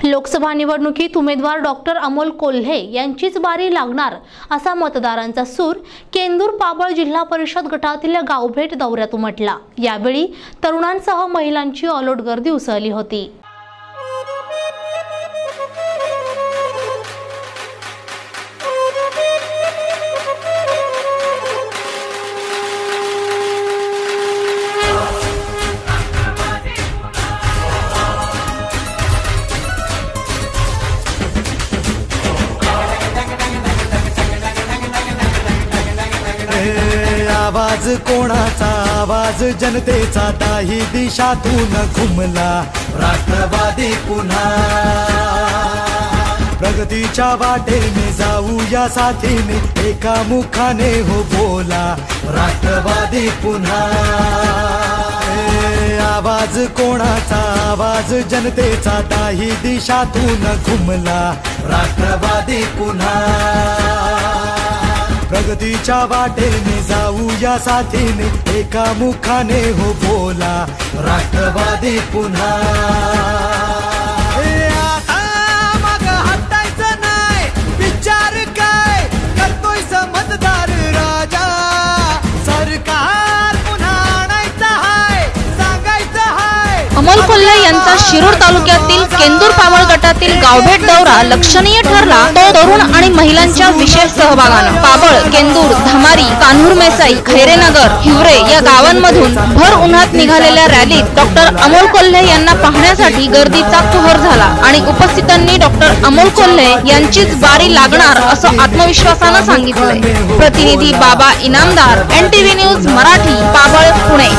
लोकसभा निवडणुकीत उमेदवार डॉक्टर अमोल कोल्हे यांचीच बारी लागणार असा मतदारांचा सूर केंदूर पाबळ जिल्हा परिषद गटातील गावभेट दौऱ्यात उमटला। यावेळी तरुणांसह महिलांची अलोट गर्दी उसळली होती। आवाज कोणाचा आवाज जनतेचा दाही दिशातून घुमला राष्ट्रवादी पुन्हा प्रगतीच्या वाटेने जाऊया साथीने एका मुखाने हो बोला राष्ट्रवादी पुन्हा। आवाज कोणाचा आवाज जनतेचा दाही दिशातून घुमला राष्ट्रवादी पुन्हा प्रगतीच्या वाटेने जाऊया साथीने एका मुखाने हो बोला राष्ट्रवादी पुन्हा। आता मग हटायचं नाही विचार काय करतोय समजदार राजा सरकार पुन्हा आणायचं हाय सांगायचं हाय। अमोल कोल्हे यांचा शिरूर तालुक्यातील केंदूर पाबळ गटातील गावभेट दौरा लक्षणीय ठरला। तो तरुण आणि महिलांच्या विशेष सहभागाने पाबळ, केंदूर, धमारी, कान्हूर मेसाई, खैरेनगर, हिवरे या गावांमधून भर उन्हात निघालेल्या रॅलीत डॉक्टर अमोल कोल्हे यांना पाहण्यासाठी गर्दीचा कहर झाला आणि उपस्थितांनी डॉक्टर अमोल कोल्हे यांचीच बारी लागणार असं आत्मविश्वासाने सांगितले। प्रतिनिधी बाबा इनामदार, NTV न्यूज मराठी, पाबळ, पुणे।